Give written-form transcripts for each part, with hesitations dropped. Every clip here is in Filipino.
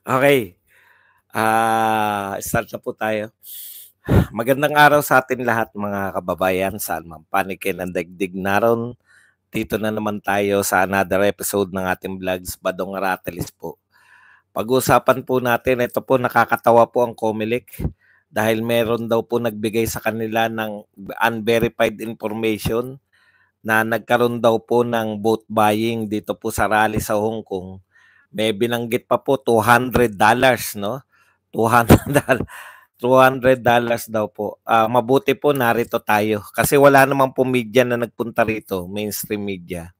Okay, start na po tayo. Magandang araw sa atin lahat mga kababayan, saan man panig kayo ng daigdig naroon. Dito na naman tayo sa another episode ng ating vlogs, Badong Aratelis po. Pag-uusapan po natin, ito po nakakatawa po ang Comelec dahil meron daw po nagbigay sa kanila ng unverified information na nagkaroon daw po ng vote buying dito po sa rally sa Hong Kong. May binanggit pa po $200, no? $200 $200 daw po. Mabuti po narito tayo kasi wala naman po media na nagpunta rito, mainstream media.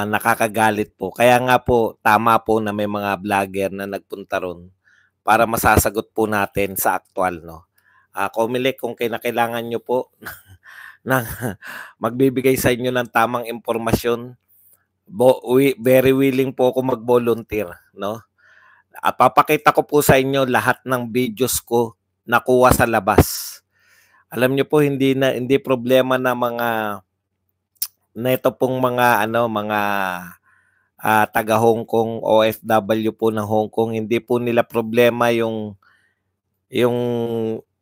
Nakakagalit po. Kaya nga po, tama po na may mga vlogger na nagpunta ron para masasagot po natin sa aktual, no? Comelec, kung kailangan nyo po ng magbibigay sa inyo ng tamang impormasyon, very willing po ako mag-volunteer, no? Papakita ko po sa inyo lahat ng videos ko nakuha sa labas. Alam niyo po hindi problema na mga neto pong mga taga Hong Kong, OFW po ng Hong Kong, hindi po nila problema yung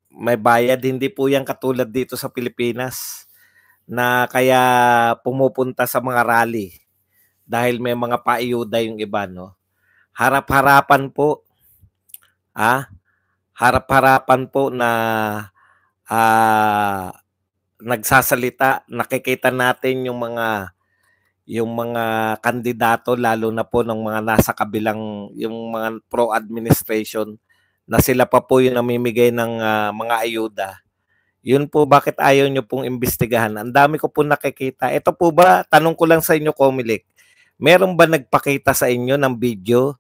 may bayad, hindi po yan katulad dito sa Pilipinas na kaya pumupunta sa mga rally dahil may mga paayuda yung iba, no? Harap-harapan po, harap-harapan po na nagsasalita, nakikita natin yung mga kandidato lalo na po ng mga nasa kabilang yung mga pro administration na sila pa po yung namimigay ng mga ayuda. Yun po bakit ayaw nyo pong imbestigahan. Ang dami ko po nakikita. Ito po ba, tanong ko lang sa inyo, Comelec, meron ba nagpakita sa inyo ng video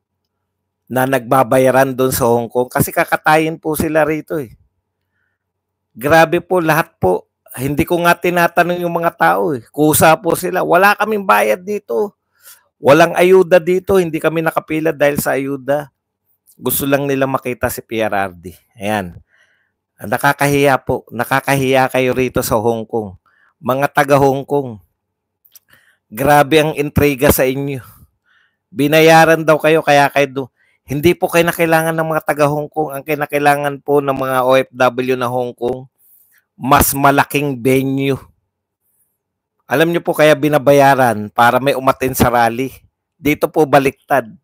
na nagbabayaran doon sa Hong Kong? Kasi kakatayin po sila rito eh. Grabe po, lahat po. Hindi ko nga tinatanong yung mga tao eh. Kusa po sila. Wala kaming bayad dito. Walang ayuda dito. Hindi kami nakapila dahil sa ayuda. Gusto lang nila makita si PRRD. Ayan. Nakakahiya po. Nakakahiya kayo rito sa Hong Kong. Mga taga Hong Kong. Grabe ang intriga sa inyo. Binayaran daw kayo kaya kayo hindi po kayo nakailangan ng mga taga Hong Kong. Ang kinakailangan po ng mga OFW na Hong Kong, mas malaking venue. Alam niyo po kaya binabayaran para may umatin sa rally. Dito po baliktad.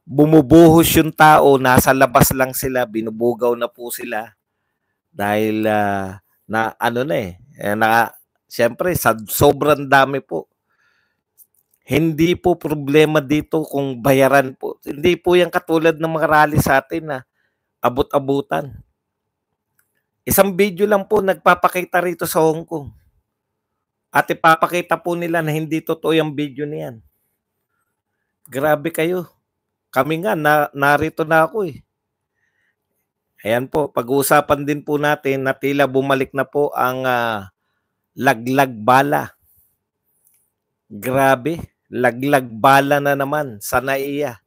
Bumubuhos yung tao, nasa labas lang sila, binubugaw na po sila dahil na ano na siyempre sobrang dami po. Hindi po problema dito kung bayaran po. Hindi po yan katulad ng mga rally sa atin na abot-abutan. Isang video lang po nagpapakita rito sa Hong Kong. At ipapakita po nila na hindi totoo yung video niyan. Grabe kayo. Kami nga, narito na ako eh. Ayan po, pag-uusapan din po natin na tila bumalik na po ang laglag bala. Grabe, laglag bala na naman sa NAIA.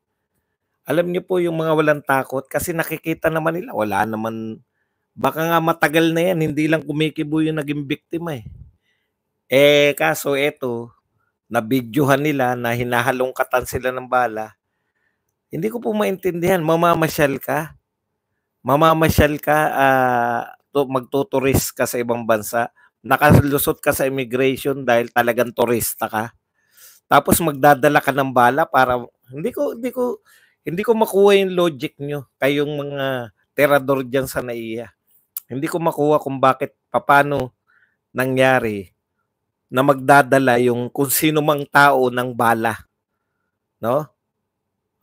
Alam niyo po yung mga walang takot kasi nakikita naman nila, wala naman, baka nga matagal na yan, hindi lang kumikibo yung naging biktima eh. Kaso eto, nabidyohan nila na hinahalongkatan sila ng bala. Hindi ko po maintindihan, mamamasyal ka, magtuturist ka sa ibang bansa, nakalusot ka sa immigration dahil talagang turista ka. Tapos magdadala ka ng bala para hindi ko makuha yung logic nyo, kayong mga terador diyan sa NAIA. Hindi ko makuha kung bakit paano nangyari na magdadala yung kung sino mang tao ng bala, no?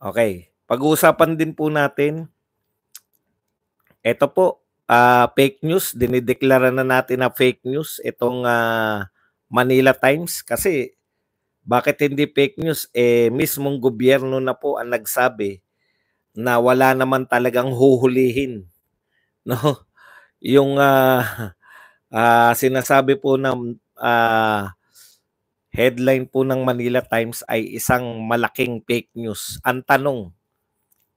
Okay. Pag-uusapan din po natin, ito po, fake news, dinideklara na natin na fake news itong Manila Times kasi bakit hindi fake news? Mismong gobyerno na po ang nagsabi na wala naman talagang huhulihin, no? Yung sinasabi po ng headline po ng Manila Times ay isang malaking fake news. Ang tanong,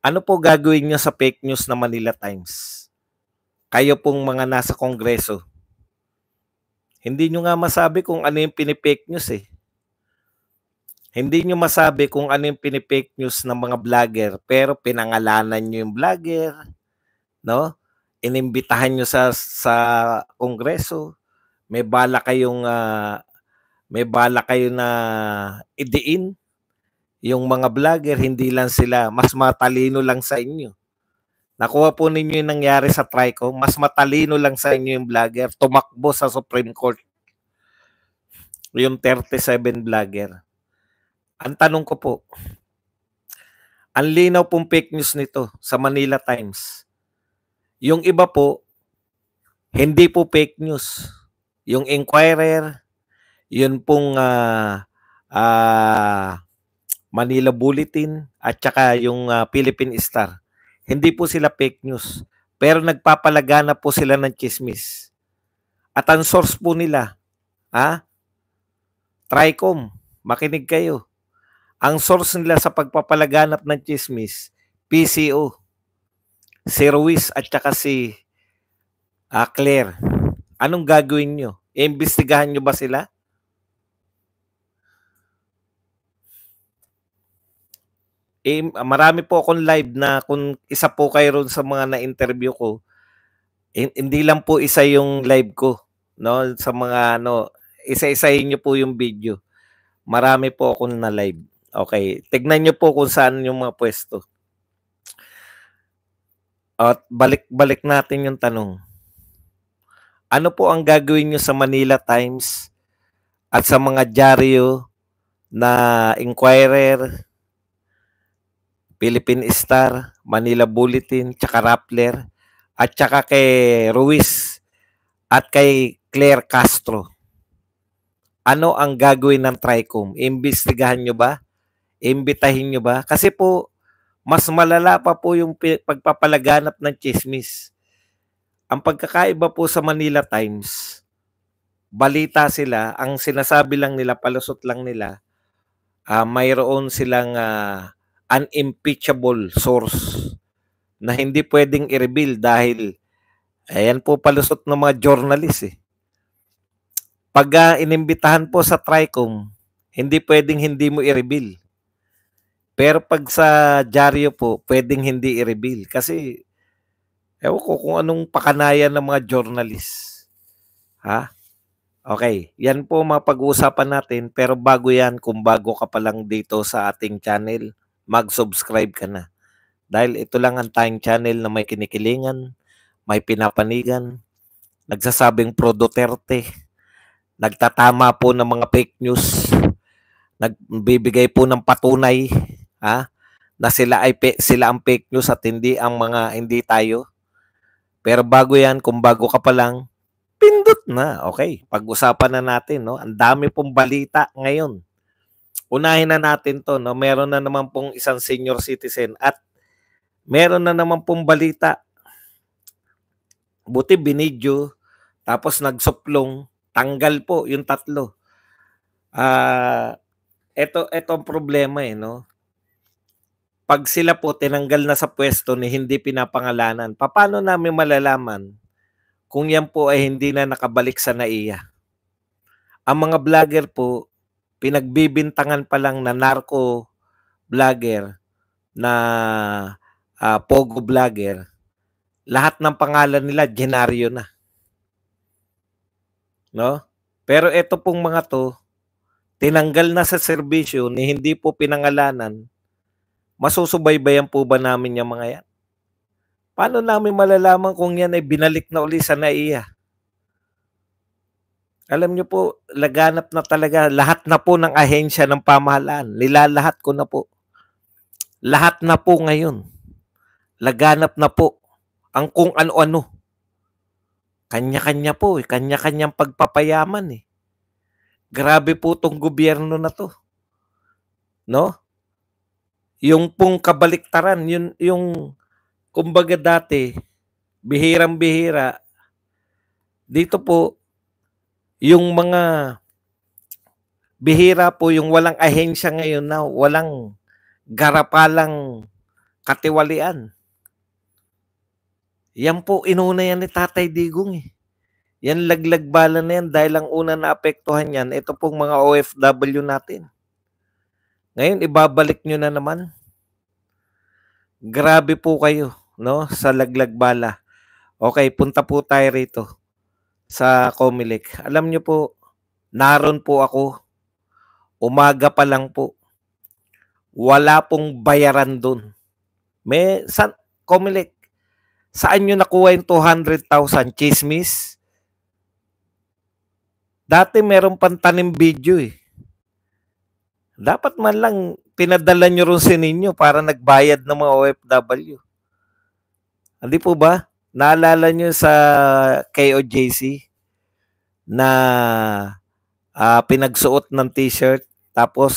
ano po gagawin niyo sa fake news na Manila Times? Kayo pong mga nasa Kongreso. Hindi nyo nga masabi kung ano yung pinipake news eh. Hindi nyo masabi kung ano yung pinipake news ng mga vlogger, pero pinangalanan nyo yung vlogger, no? Inimbitahan nyo sa kongreso. May bala kayong na idiin yung mga vlogger, hindi lang sila, mas matalino lang sa inyo. Nakuha po ninyo yung nangyari sa TRICOM, mas matalino lang sa inyo yung vlogger, tumakbo sa Supreme Court. Yung 37 vlogger. Ang tanong ko po, ang linaw pong fake news nito sa Manila Times. Yung iba po, hindi po fake news. Yung Inquirer, yun pong Manila Bulletin, at saka yung Philippine Star. Hindi po sila fake news. Pero nagpapalagana po sila ng chismis. At ang source po nila, TRICOM, makinig kayo. Ang source nila sa pagpapalaganap ng chismis, PCO, si Ruiz at saka si Claire. Anong gagawin nyo? Iimbestigahan nyo ba sila? Marami po akong live na kung isa po kayo ron sa mga na-interview ko, hindi lang po isa yung live ko, no? Sa mga isa-isahin nyo po yung video. Marami po akong na live. Okay, tignan nyo po kung saan yung mga pwesto. At balik natin yung tanong. Ano po ang gagawin nyo sa Manila Times at sa mga dyaryo na Inquirer, Philippine Star, Manila Bulletin, tsaka Rappler, at tsaka kay Ruiz at kay Claire Castro? Ano ang gagawin ng TRICOM? Imbestigahan nyo ba? Imbitahin nyo ba? Kasi po, mas malala pa po yung pagpapalaganap ng chismis. Ang pagkakaiba po sa Manila Times, balita sila, ang sinasabi lang nila, palusot lang nila, mayroon silang unimpeachable source na hindi pwedeng i-reveal dahil ayan po palusot ng mga journalist eh. Pag inimbitahan po sa TRICOM, hindi pwedeng hindi mo i-reveal. Pero pag sa dyaryo po, pwedeng hindi i-reveal. Kasi, ewan ko kung anong pakanayan ng mga journalist. Okay, yan po mapag-uusapan natin. Pero bago yan, kung bago ka pa lang dito sa ating channel, mag-subscribe ka na. Dahil ito lang ang tayong channel na may kinikilingan, may pinapanigan, nagsasabing pro Duterte, nagtatama po ng mga fake news, nagbibigay po ng patunay na sila ang fake news at hindi tayo. Pero bago yan, kung bago ka pa lang, pindot na. Okay, pag-usapan na natin, no? Ang dami pong balita ngayon. Unahin na natin to, no? Meron na naman pong isang senior citizen at meron na naman pong balita. Buti binidyo, tapos nagsuplong, tanggal po yung tatlo. Ito ang problema no? Pag sila po tinanggal na sa pwesto ni hindi pinapangalanan, paano namin malalaman kung yan po ay hindi na nakabalik sa NAIA? Ang mga vlogger po, pinagbibintangan pa lang na narco vlogger, na pogo vlogger, lahat ng pangalan nila genaryo na. No? Pero ito pong mga to, tinanggal na sa serbisyo ni hindi po pinangalanan, masusubaybayan po ba namin yung mga yan? Paano namin malalaman kung yan ay binalik na uli sa NAIA? Alam nyo po, laganap na talaga, lahat na po ng ahensya ng pamahalaan, nilalahat ko na po. Lahat na po ngayon, laganap na po ang kung ano-ano. Kanya-kanya po, kanya-kanyang pagpapayaman eh. Grabe po tong gobyerno na to. No? Yung pong kabaliktaran, yung kumbaga dati, bihirang-bihira, dito po, yung mga bihira po, yung walang ahensya ngayon na walang garapalang katiwalian. Yan po, inuna yan ni Tatay Digong eh. Yan laglag bala na yan dahil ang una na apektuhan yan, ito pong mga OFW natin. Ngayon ibabalik nyo na naman. Grabe po kayo, no? Sa laglag bala. Okay, punta po tayo rito sa Comelec. Alam nyo po, naroon po ako. Umaga pa lang po. Wala pong bayaran doon. Comelec, saan nyo nakuha yung 200,000? Chismis? Dati meron pang tanim video eh. Dapat man lang pinadala nyo rin si ninyo para nagbayad ng mga OFW. Hindi po ba? Naalala nyo sa KOJC na pinagsuot ng t-shirt tapos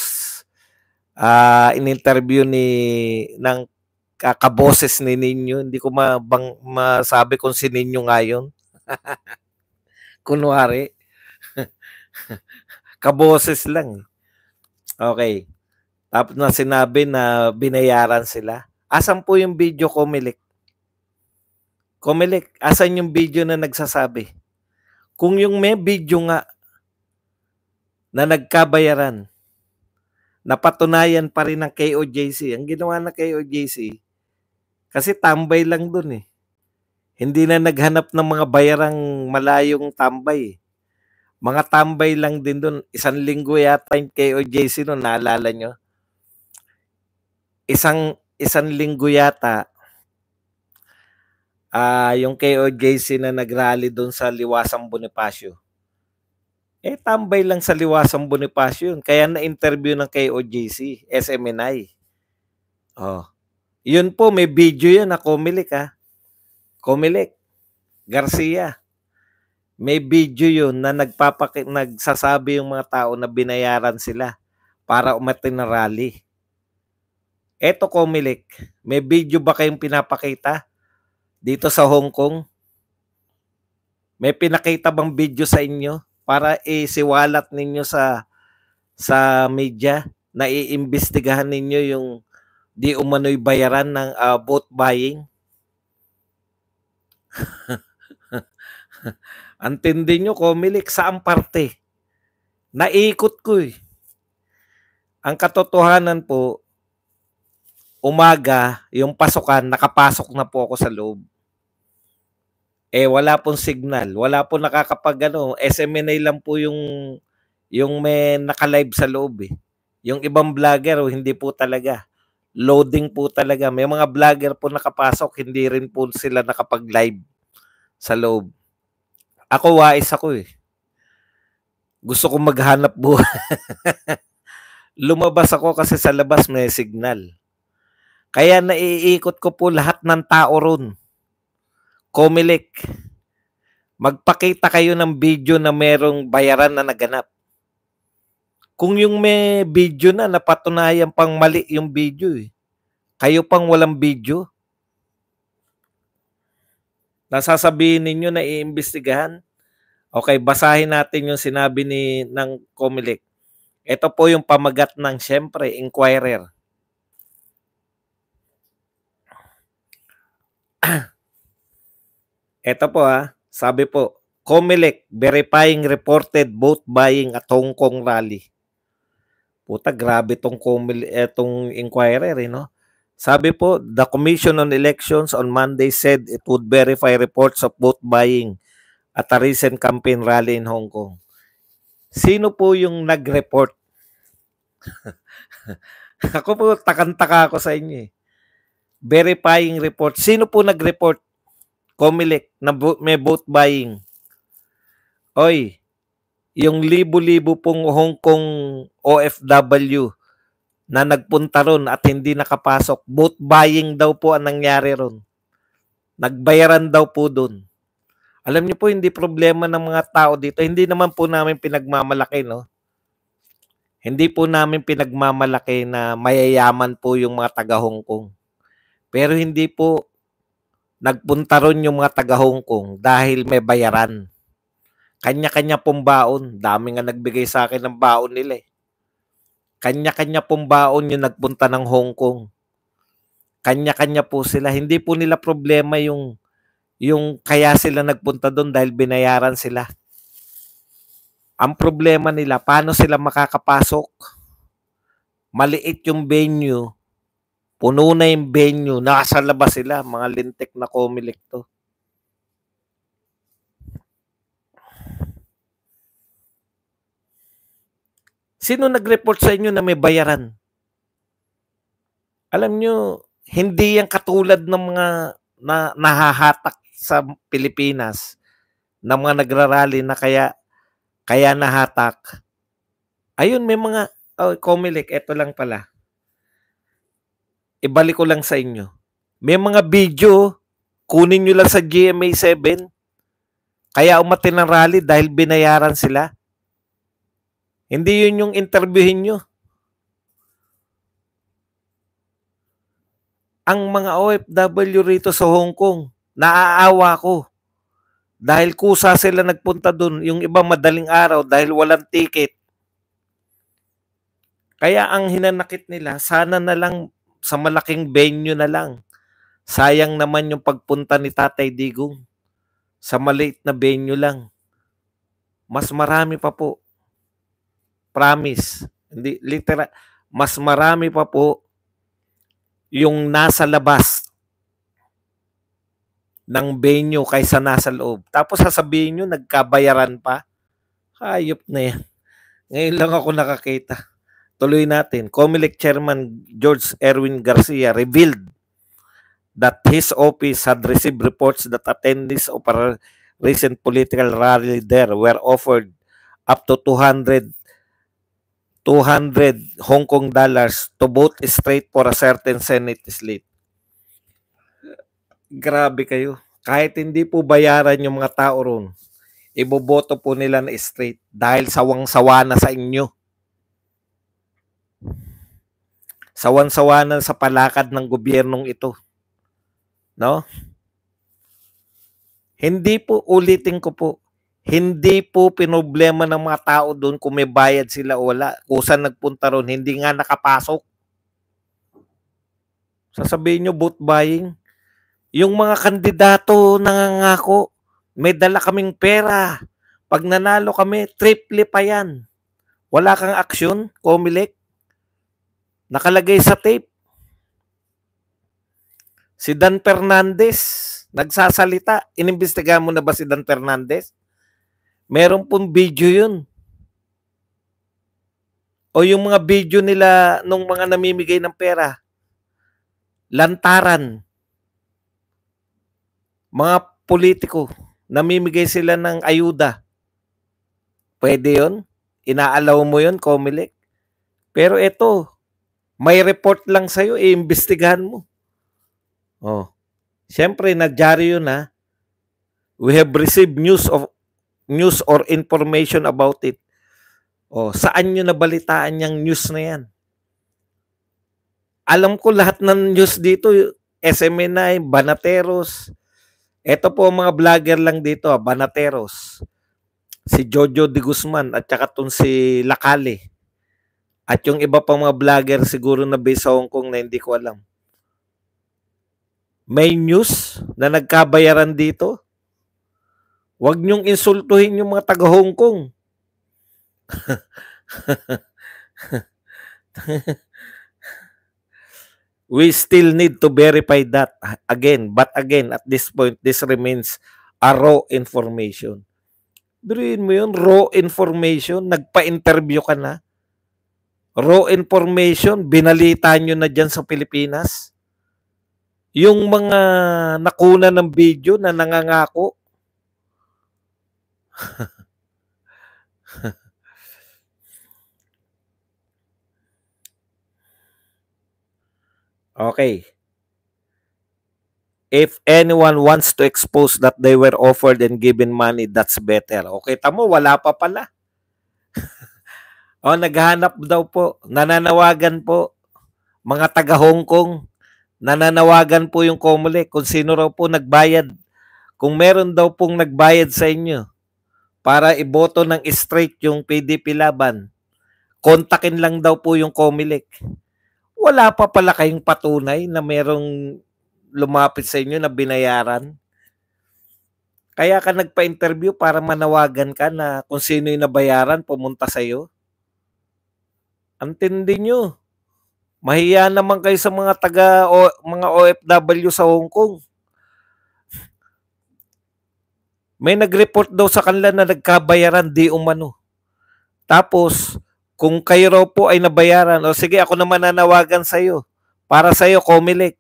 in-interview ng kaboses ni Ninyo. Hindi ko masabi kung si Ninyo ngayon. Kunwari. Kaboses lang. Okay. Tapos na sinabi na binayaran sila. Asan po yung video, Comelec? Comelec, asan yung video na nagsasabi? Kung yung may video nga na nagkabayaran, napatunayan pa rin ng KOJC. Ang ginawa ng KOJC, kasi tambay lang dun eh. Hindi na naghanap ng mga bayarang malayong tambay. Mga tambay lang din dun. 1 linggo yata yung KOJC nun, naalala nyo? Isang linggo yata, yung KOJC na nagrally dun sa Liwasang Bonifacio. Tambay lang sa Liwasang Bonifacio yun. Kaya na-interview ng KOJC, SMNI. Yun po, may video yan na Comelec ha. Comelec, Garcia. May video yun na nagsasabi yung mga tao na binayaran sila para umatin na rally. Eto Comelec, may video ba kayong pinapakita dito sa Hong Kong? May pinakita bang video sa inyo para isiwalat ninyo sa media na iimbestigahan ninyo yung di umano'y bayaran ng vote buying? Antindi nyo, Comelec, saan parte? Naikot ko eh. Ang katotohanan po, umaga, yung pasukan, nakapasok na po ako sa loob. Wala pong signal. Wala pong SMNA lang po yung may naka-live sa loob eh. Yung ibang vlogger, hindi po talaga. Loading po talaga. May mga vlogger po nakapasok, hindi rin po sila nakapag-live sa loob. Ako, wais ako eh. Gusto ko maghanap buhay. Lumabas ako kasi sa labas may signal. Kaya naiikot ko po lahat ng tao ron. Comelec, magpakita kayo ng video na merong bayaran na naganap. Kung yung may video na, napatunayan pang mali yung video eh. Kayo pang walang video. Nasasabihin ninyo na iimbestigahan. Okay, basahin natin yung sinabi ng Comelec. Ito po yung pamagat ng, siyempre, Inquirer. Ito po sabi po, Comelec verifying reported vote buying at Hong Kong rally. Puta, grabe tong Inquirer no? Sabi po, the Commission on Elections on Monday said it would verify reports of vote buying at a recent campaign rally in Hong Kong. Sino po yung nag-report? Ako po, takang-taka ako sa inyo eh. Verifying report. Sino po nag-report? Comelec na may vote buying. Oy, yung libo-libo pong Hong Kong OFW na nagpunta ron at hindi nakapasok, vote buying daw po ang nangyari ron. Nagbayaran daw po dun. Alam niyo po, hindi problema ng mga tao dito. Hindi naman po namin pinagmamalaki, no? Hindi po namin pinagmamalaki na mayayaman po yung mga taga Hong Kong. Pero hindi po nagpunta ron yung mga taga Hong Kong dahil may bayaran. Kanya-kanya pong baon. Dami nga nagbigay sa akin ng baon nila eh. Kanya-kanya pong baon yung nagpunta ng Hong Kong. Kanya-kanya po sila. Hindi po nila problema yung kaya sila nagpunta doon dahil binayaran sila. Ang problema nila, paano sila makakapasok? Maliit yung venue, puno na yung venue, nasa labas sila, mga lintik na Comelec to. Sino nag-report sa inyo na may bayaran? Alam nyo, hindi yan katulad ng mga nahahatak sa Pilipinas na mga nagrarally na kaya nahatak. Ayun, may mga, Comelec, eto lang pala. Ibalik ko lang sa inyo. May mga video, kunin nyo lang sa GMA 7, kaya umatin ng rally dahil binayaran sila. Hindi yun yung interviewin nyo. Ang mga OFW rito sa Hong Kong, naaawa ko. Dahil kusa sila nagpunta dun, yung iba madaling araw dahil walang ticket. Kaya ang hinanakit nila, sana na lang sa malaking venue na lang. Sayang naman yung pagpunta ni Tatay Digong. Sa maliit na venue lang. Mas marami pa po. Promise. Hindi, literal. Mas marami pa po yung nasa labas ng venue kaysa nasa loob. Tapos sasabihin nyo, nagkabayaran pa. Hayop na yan. Ngayon lang ako nakakita. Tuloy natin. Comelec Chairman George Erwin Garcia revealed that his office had received reports that attendees of a recent political rally there were offered up to 200 Hong Kong dollars to vote straight for a certain Senate slate. Grabe kayo. Kahit hindi po bayaran yung mga tao ron, iboboto po nila na straight dahil sawang-sawa na sa inyo. Sawan-sawa na sa palakad ng gobyernong ito. No? Hindi po, ulitin ko po, hindi po pinoblema ng mga tao doon kung may bayad sila o wala. Kusa nagpunta ron, hindi nga nakapasok. Sasabihin nyo, vote buying. Yung mga kandidato nangangako, may dala kaming pera. Pag nanalo kami, triple pa yan. Wala kang aksyon, Comelec. Nakalagay sa tape. Si Dan Fernandez, nagsasalita. Inimbestigahan mo na ba si Dan Fernandez? Meron pong video yun. O yung mga video nila nung mga namimigay ng pera. Lantaran. Mga politiko, namimigay sila ng ayuda. Pwede yun? Inaalaw mo yun, Comelec? Pero ito, may report lang sa'yo, iimbestigahan mo. Oh. Siyempre, nagyari yun ha. We have received news or information about it. Oh, saan nyo nabalitaan yung news na yan? Alam ko lahat ng news dito, SMNI, Banateros. Ito po mga vlogger lang dito, Banateros. Si Jojo de Guzman at saka itong si Lacale. At yung iba pang mga vlogger siguro na based sa Hong Kong na hindi ko alam. May news na nagkabayaran dito? Huwag niyong insultuhin yung mga taga Hong Kong. We still need to verify that again. But again, at this point, this remains a raw information. Biruin mo yun, raw information. Nagpa-interview ka na. Raw information, binalita nyo na dyan sa Pilipinas. Yung mga nakuna ng video na nangangako. Okay. If anyone wants to expose that they were offered and given money, that's better. Okay, tamo, wala pa pala. Naghahanap daw po, nananawagan po, mga taga Hong Kong, nananawagan po yung Comelec kung sino raw po nagbayad. Kung meron daw pong nagbayad sa inyo para iboto ng straight yung PDP laban, kontakin lang daw po yung Comelec. Wala pa pala kayong patunay na merong lumapit sa inyo na binayaran. Kaya ka nagpa-interview para manawagan ka na kung sino yung nabayaran pumunta sa iyo. Ang tindi nyo. Mahiya naman kayo sa mga mga OFW sa Hong Kong. May nag-report daw sa kanila na nagkabayaran di umano. Tapos, kung kayo raw po ay nabayaran, o sige, ako naman nanawagan sa iyo. Para sa iyo, Comelec.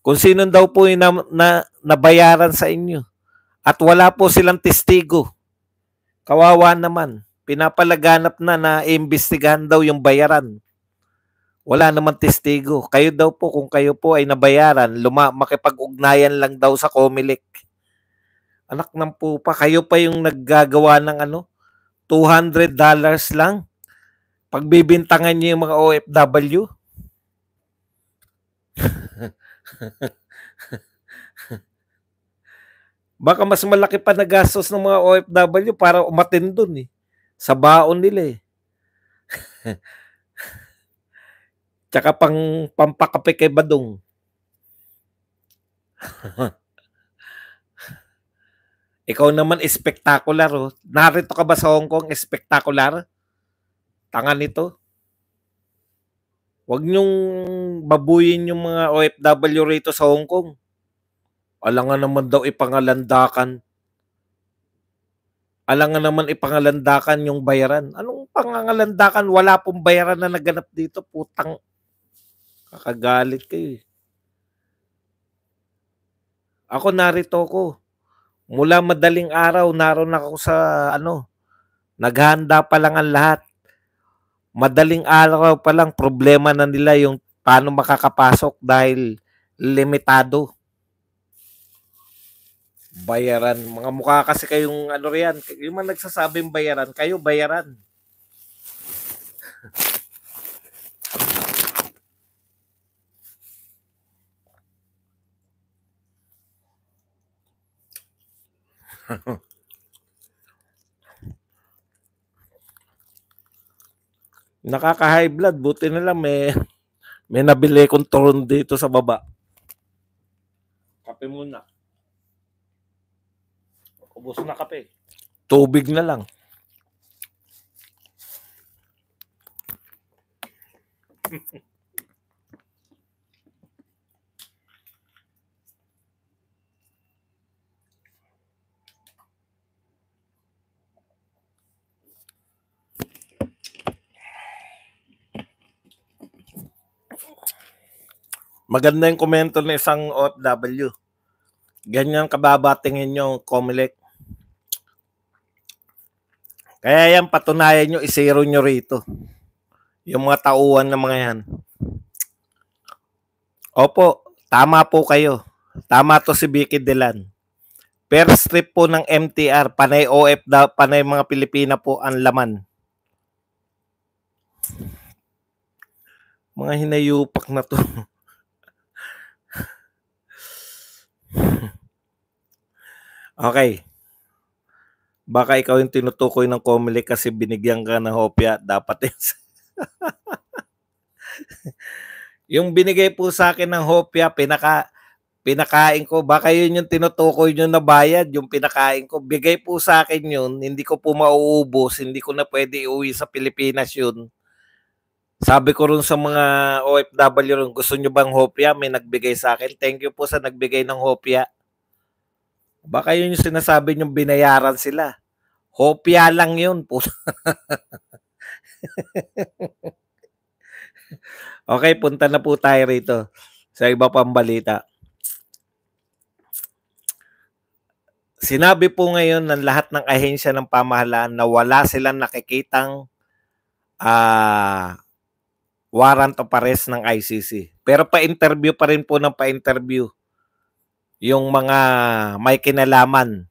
Kung sino daw po yung nabayaran sa inyo. At wala po silang testigo. Kawawa naman. Pinapalaganap na imbestigahan daw yung bayaran. Wala naman testigo. Kayo daw po, kung kayo po ay nabayaran, makipag-ugnayan lang daw sa Comelec. Anak ng pupa, kayo pa yung naggagawa ng $200 lang. Pagbibintangan niyo yung mga OFW. Baka mas malaki pa na gastos ng mga OFW para umatin dun eh. Sa baon nila eh. Tsaka pampakape kay Badong. Ikaw naman spectacular oh. Narito ka ba sa Hong Kong spectacular? Tanga nito. Huwag niyong babuyin yung mga OFW rito sa Hong Kong. Alangan naman daw ipangalandakan. Alangan naman ipangalandakan yung bayaran. Anong pangangalandakan? Wala pong bayaran na naganap dito. Putang. Kakagalit kayo. Ako narito ko. Mula madaling araw, naroon ako sa naghahanda pa lang ang lahat. Madaling araw pa lang, problema na nila yung paano makakapasok dahil limitado. Bayaran. Mga mukha kasi kayong riyan. Yung mga nagsasabing bayaran, kayo bayaran. Nakaka-high blood. Buti na lang may nabili kong turon dito sa baba. Kape muna. Ubos na kape. Tubig na lang. Maganda yung komento ng isang OFW. Ganyan kababatingin nyo, Comelec. Kaya yan, patunayan nyo, isero nyo rito. Yung mga tauhan ng mga yan. Opo, tama po kayo. Tama to si Vicky Delan. Per strip po ng MTR, panay panay mga Pilipina po ang laman. Mga hinayupak na to. Okay. Baka ikaw yung tinutukoy ng Comelec kasi binigyan ka ng hopya. Dapat yung binigay po sa akin ng hopya, pinakain ko. Baka yun yung tinutukoy nyo na bayad, yung pinakain ko. Bigay po sa akin yun. Hindi ko po mauubos. Hindi ko na pwede iuwi sa Pilipinas yun. Sabi ko rin sa mga OFW rin, gusto nyo bang hopya? May nagbigay sa akin. Thank you po sa nagbigay ng hopya. Baka yun yung sinasabi nyo binayaran sila. Hopya lang yun po. Okay, punta na po tayo rito sa iba pang balita. Sinabi po ngayon ng lahat ng ahensya ng pamahalaan na wala silang nakikitang warrant of arrest ng ICC. Pero pa-interview pa rin po ng pa-interview yung mga may kinalaman.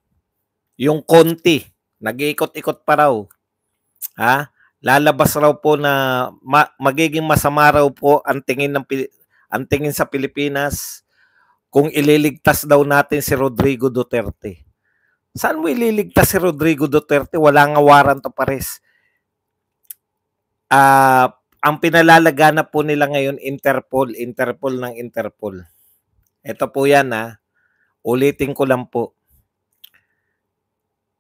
Yung konti, nag-iikot-ikot pa raw. Ha? Lalabas raw po na magiging masama raw po ang tingin sa Pilipinas kung ililigtas daw natin si Rodrigo Duterte. Saan mo ililigtas si Rodrigo Duterte? Wala nga warrant of arrest. Ang pinalalaganap po nila ngayon, Interpol ng Interpol. Ito po yan ha. Ulitin ko lang po.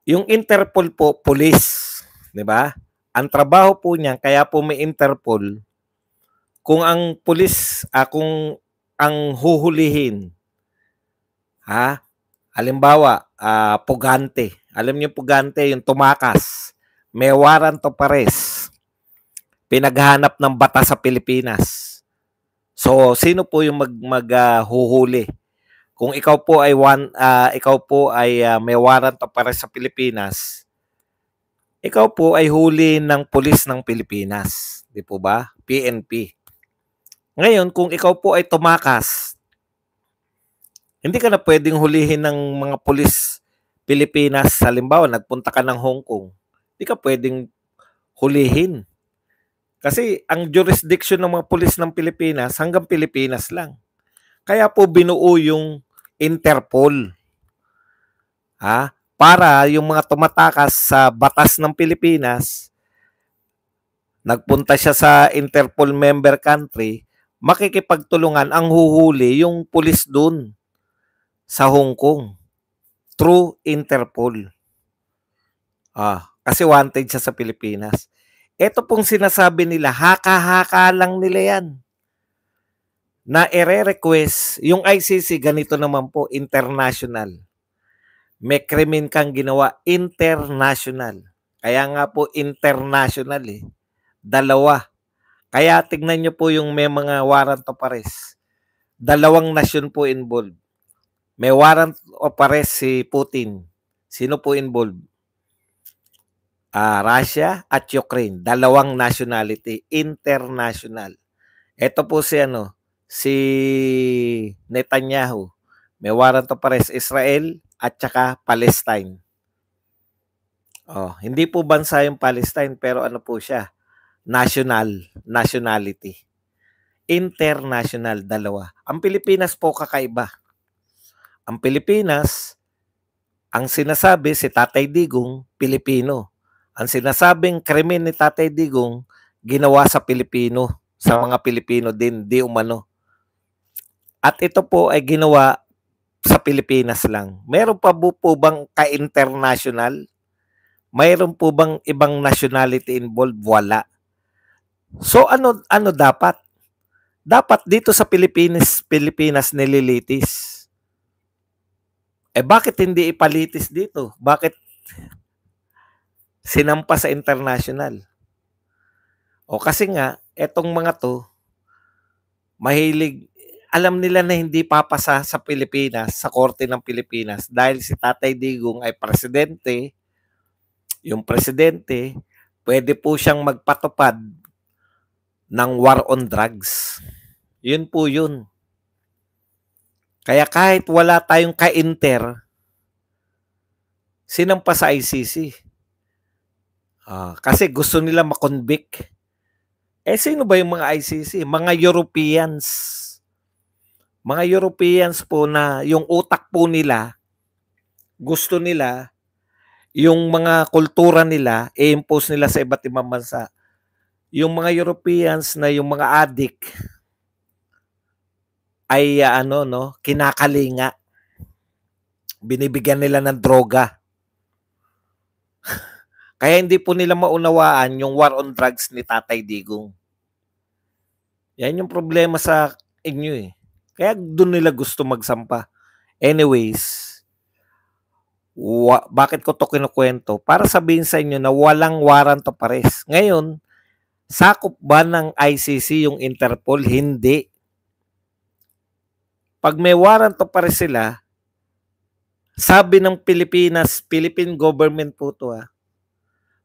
Yung Interpol po, police. Di ba? Ang trabaho po niyan, kaya po may Interpol, kung ang pulis, kung ang huhulihin, halimbawa, pugante. Alam niyo pugante, yung tumakas. May warrant of arrest. Pinaghahanap ng batas sa Pilipinas. So, sino po yung huhuli? Kung ikaw po ay may warrant of arrest sa Pilipinas, ikaw po ay huli ng pulis ng Pilipinas, di po ba? PNP. Ngayon, kung ikaw po ay tumakas, hindi ka na pwedeng hulihin ng mga pulis Pilipinas. Halimbawa, nagpunta ka ng Hong Kong, hindi ka pwedeng hulihin. Kasi ang jurisdiction ng mga pulis ng Pilipinas hanggang Pilipinas lang. Kaya po binuo yung Interpol. Para yung mga tumatakas sa batas ng Pilipinas, nagpunta siya sa Interpol member country, makikipagtulungan ang huhuli yung pulis dun sa Hong Kong through Interpol. Kasi wanted siya sa Pilipinas. Ito pong sinasabi nila, haka-haka lang nila yan. Na ire-request, yung ICC, ganito naman po, international. May krimen kang ginawa, international. Kaya nga po, international eh. Dalawa. Kaya tignan nyo po yung may mga warrant of arrest. Dalawang nasyon po involved. May warrant of arrest si Putin. Sino po involved? Russia at Ukraine. Dalawang nationality, international. Ito po si Netanyahu. May warrant of arrest Israel at saka Palestine. Hindi po bansa yung Palestine pero ano po siya? Nationality. International, dalawa. Ang Pilipinas po kakaiba. Ang Pilipinas, ang sinasabi si Tatay Digong, Pilipino. Ang sinasabing krimen ni Tatay Digong, ginawa sa Pilipino, sa mga Pilipino din, di umano. At ito po ay ginawa sa Pilipinas lang. Meron pa po bang ka-international? Mayroon po bang ibang nationality involved? Wala. So ano dapat? Dapat dito sa Pilipinas nililitis. Bakit hindi ipalitis dito? Bakit sinampa sa international? Kasi nga, etong mga to, mahilig, alam nila na hindi papasa sa Pilipinas, sa korte ng Pilipinas, dahil si Tatay Digong ay presidente. Yung presidente, pwede po siyang magpatupad ng war on drugs. Yun po yun. Kaya kahit wala tayong ka-inter, sinampa sa ICC. Kasi gusto nila makonvict. Sino ba yung mga ICC? Mga Europeans. Mga Europeans po na yung utak po nila, gusto nila, yung mga kultura nila, i-impose nila sa iba't ibang bansa. Yung mga Europeans na yung mga addict, ay kinakalinga. Binibigyan nila ng droga. Kaya hindi po nila maunawaan yung war on drugs ni Tatay Digong. Yan yung problema sa inyo eh. Kaya doon nila gusto magsampa. Anyways, bakit ko to kinukwento? Para sabihin sa inyo na walang warrant of arrest. Ngayon, sakop ba ng ICC yung Interpol? Hindi. Pag may warrant of arrest sila, sabi ng Philippine government po to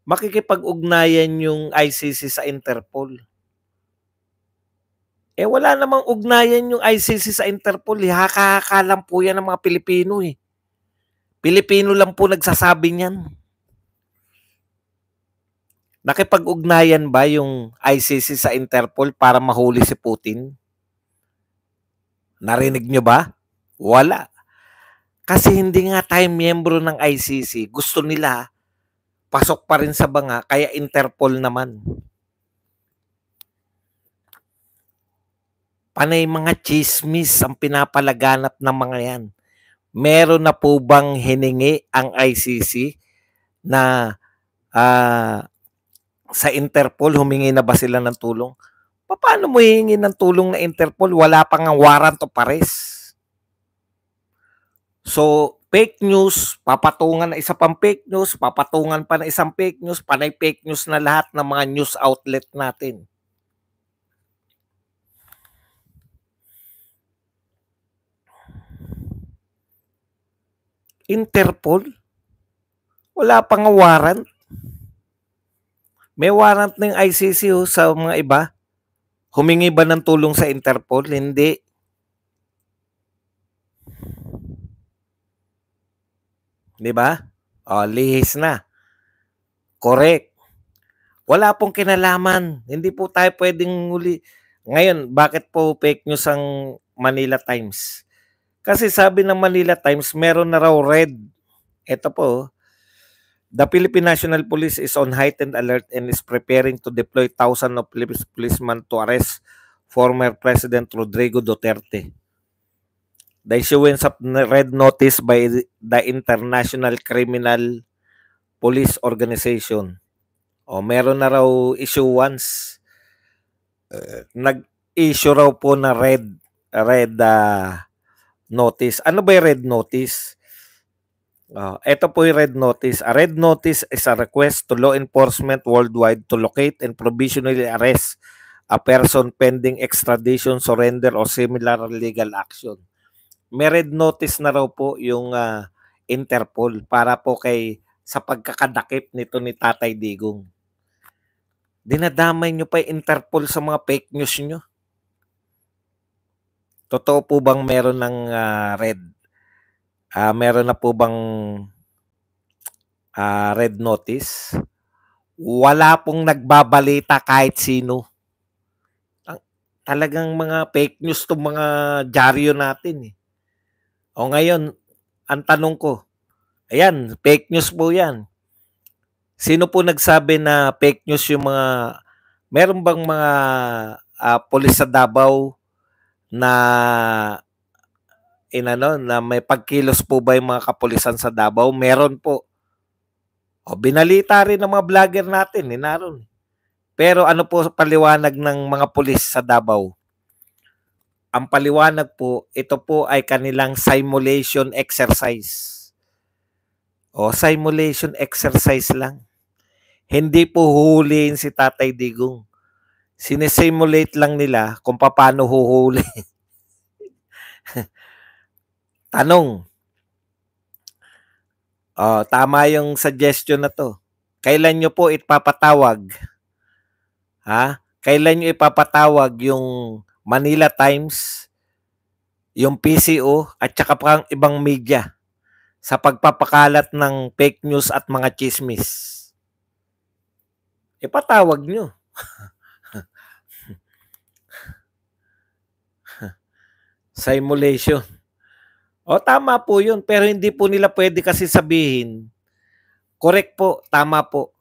makikipag-ugnayan yung ICC sa Interpol. Wala namang ugnayan yung ICC sa Interpol. Haka-haka lang po yan ng mga Pilipino eh. Pilipino lang po nagsasabi niyan. Nakipag-ugnayan ba yung ICC sa Interpol para mahuli si Putin? Narinig nyo ba? Wala. Kasi hindi nga tayo miyembro ng ICC. Gusto nila pasok pa rin sa banga, kaya Interpol naman. Panay mga chismis ang pinapalaganap ng mga yan. Meron na po bang hiningi ang ICC na sa Interpol, humingi na ba sila ng tulong? Paano mo hihingi ng tulong na Interpol? Wala pa nga warrant of arrest. So, fake news, papatungan na isa pang fake news, papatungan pa na isang fake news, panay fake news na lahat ng mga news outlet natin. Interpol? Wala pa nga warrant. May warrant ng ICC sa mga iba. Humingi ba ng tulong sa Interpol? Hindi. Di ba? O, lihis na. Correct. Wala pong kinalaman. Hindi po tayo pwedeng uli. Ngayon, bakit po fake news ang Manila Times? Kasi sabi ng Manila Times, meron na raw red. Ito po, the Philippine National Police is on heightened alert and is preparing to deploy thousands of policemen to arrest former President Rodrigo Duterte. The issuance of red notice by the International Criminal Police Organization. O meron na raw issuance. Nag-issue raw po na red notice. Ano ba yung red notice? Ito po yung red notice. A red notice is a request to law enforcement worldwide to locate and provisionally arrest a person pending extradition, surrender, or similar legal action. May red notice na raw po yung Interpol para po sa pagkakadakip nito ni Tatay Digong. Dinadamay nyo pa yung Interpol sa mga fake news nyo. Totoo po bang meron ng red? Meron na po bang red notice? Wala pong nagbabalita kahit sino. Talagang mga fake news to mga dyaryo natin. O ngayon, ang tanong ko, ayan, fake news po yan. Sino po nagsabi na fake news yung mga, meron bang mga pulis sa Davao na na may pagkilos po ba yung mga kapulisan sa Davao? Meron po. O binalita rin ng mga vlogger natin, naroon. Pero ano po paliwanag ng mga pulis sa Davao? Ang paliwanag po, ito po ay kanilang simulation exercise. O simulation exercise lang. Hindi po huhulihin si Tatay Digong. Sinesimulate lang nila kung paano huhuli. Tanong. Tama yung suggestion na to. Kailan nyo po ipapatawag? Kailan nyo ipapatawag yung Manila Times, yung PCO, at saka pang ibang media sa pagpapakalat ng fake news at mga chismis? Ipatawag nyo. Simulation. Tama po yun. Pero hindi po nila pwede kasi sabihin. Correct po. Tama po.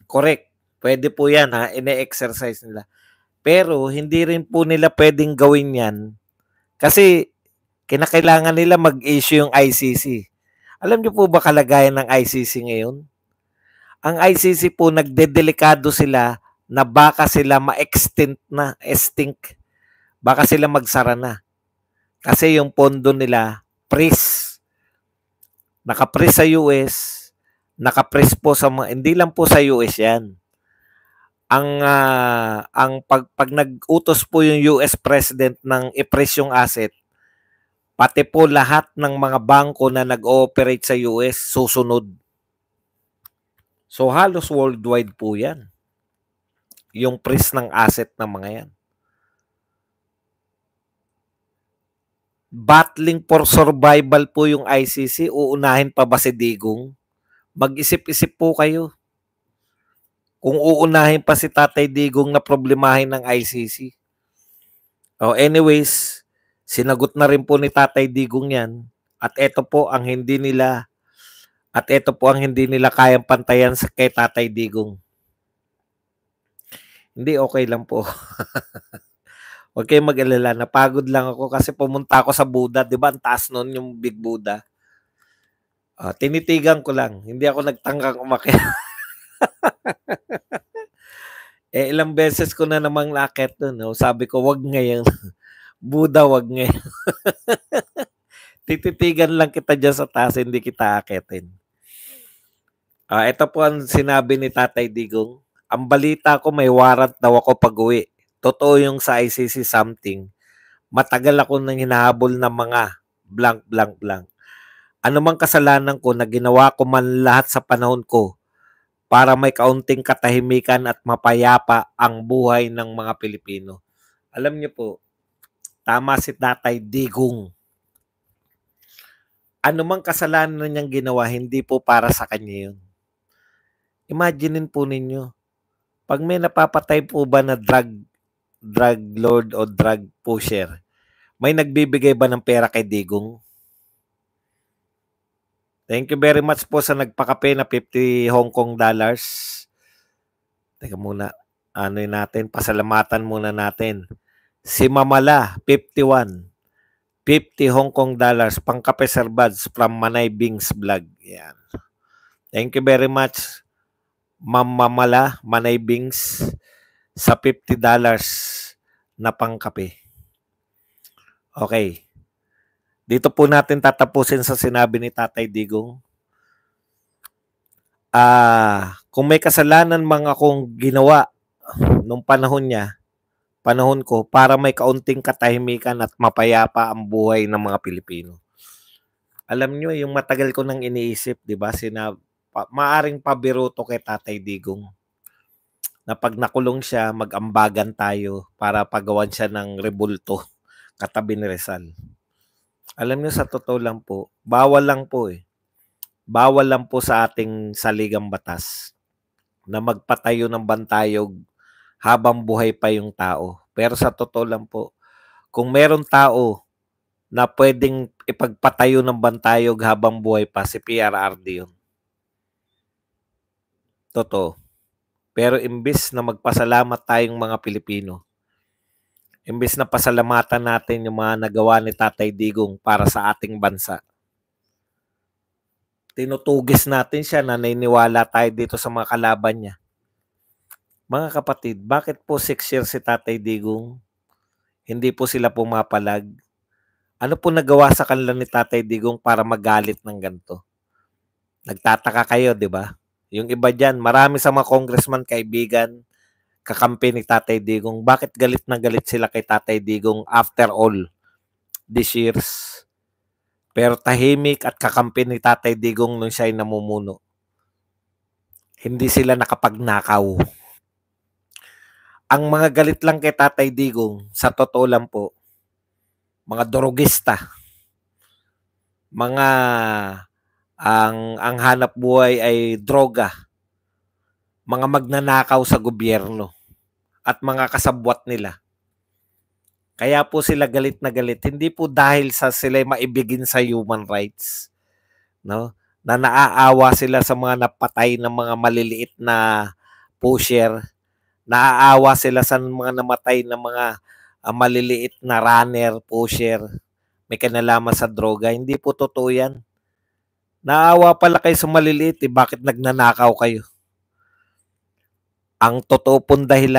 Correct. Pwede po yan, ine-exercise nila. Pero hindi rin po nila pwedeng gawin yan. Kasi kinakailangan nila mag-issue yung ICC. Alam niyo po ba kalagayan ng ICC ngayon? Ang ICC po nagdedelikado sila na baka sila ma-extinct. Baka sila magsara na. Kasi yung pondo nila, freeze. Naka-freeze sa US, naka-freeze po sa mga, hindi lang po sa US yan. Pag nag-utos po yung US President ng i-freeze yung asset, pati po lahat ng mga bangko na nag-ooperate sa US, susunod. So halos worldwide po yan. Yung freeze ng asset ng mga yan. Battling for survival po yung ICC. Uunahin pa ba si Digong? Mag-isip-isip po kayo. Kung uunahin pa si Tatay Digong na problemahin ng ICC. Anyways, sinagot na rin po ni Tatay Digong yan. At ito po ang hindi nila kayang pantayan kay Tatay Digong. Hindi, okay lang po. Huwag kayong mag-alala. Napagod lang ako kasi pumunta ako sa Buddha. Di ba ang taas nun yung Big Buddha? Tinitigan ko lang. Hindi ako nagtangkang umakyat. Ilang beses ko na namang naakyat dun, oh, sabi ko, "Wag ngayon, Buddha, wag ngayon. Tititigan lang kita diyan sa taas, hindi kita aakyatin." Ito po ang sinabi ni Tatay Digong. Ang balita ko may warrant daw ako pag-uwi. Totoo yung sa ICC something. Matagal ako nang hinahabol ng mga blank, blank, blank. Ano mang kasalanan ko na ginawa ko man lahat sa panahon ko para may kaunting katahimikan at mapayapa ang buhay ng mga Pilipino. Alam niyo po, tama si Tatay Digong. Ano mang kasalanan niyang ginawa, hindi po para sa kanya yun. Imaginin po ninyo, pag may napapatay po ba na drug lord o drug pusher, may nagbibigay ba ng pera kay Digong? Thank you very much po sa nagpakape na 50 Hong Kong dollars. Teka muna, natin, pasalamatan muna natin. Si Mamala, 51. 50 Hong Kong dollars, pangkape Sir Buds from Manay Bings Vlog. Yan. Thank you very much, Ma'am Mamala, Manay Bings, sa $50 na pangkape. Okay. Dito po natin tatapusin sa sinabi ni Tatay Digong. Kung may kasalanan mga akong ginawa nung panahon ko, para may kaunting katahimikan at mapayapa ang buhay ng mga Pilipino. Alam nyo, yung matagal ko nang iniisip, di ba, maaring pabiruto kay Tatay Digong na pag nakulong siya, mag-ambagan tayo para pagawan siya ng rebulto katabi ni Rizal. Alam nyo, sa totoo lang po, bawal lang po sa ating saligang batas na magpatayo ng bantayog habang buhay pa yung tao. Pero sa totoo lang po, kung meron tao na pwedeng ipagpatayo ng bantayog habang buhay pa, si PRRD yun. Totoo. Pero imbis na magpasalamat tayong mga Pilipino, imbis na pasalamatan natin yung mga nagawa ni Tatay Digong para sa ating bansa, tinutugis natin siya, naniniwala tayo dito sa mga kalaban niya. Mga kapatid, bakit po 6 years si Tatay Digong? Hindi po sila pumapalag. Ano po nagawa sa kanila ni Tatay Digong para magalit ng ganito? Nagtataka kayo, di ba? Yung iba dyan, marami sa mga congressman, kaibigan, kakampi ni Tatay Digong. Bakit galit na galit sila kay Tatay Digong after all these years? Pero tahimik at kakampi ni Tatay Digong nung siya'y namumuno. Hindi sila nakapagnakaw. Ang mga galit lang kay Tatay Digong, sa totoo lang po, mga dorogista, mga ang hanap buhay ay droga, mga magnanakaw sa gobyerno, at mga kasabwat nila. Kaya po sila galit na galit, hindi po dahil sa sila maibigin sa human rights, no? Na naaawa sila sa mga napatay ng mga maliliit na pusher, naaawa sila sa mga namatay na mga maliliit na runner, pusher, may kinalaman sa droga. Hindi po totoo yan. Naawa pala kayo sa maliliit, bakit nagnanakaw kayo? Ang totoo pong dahilan,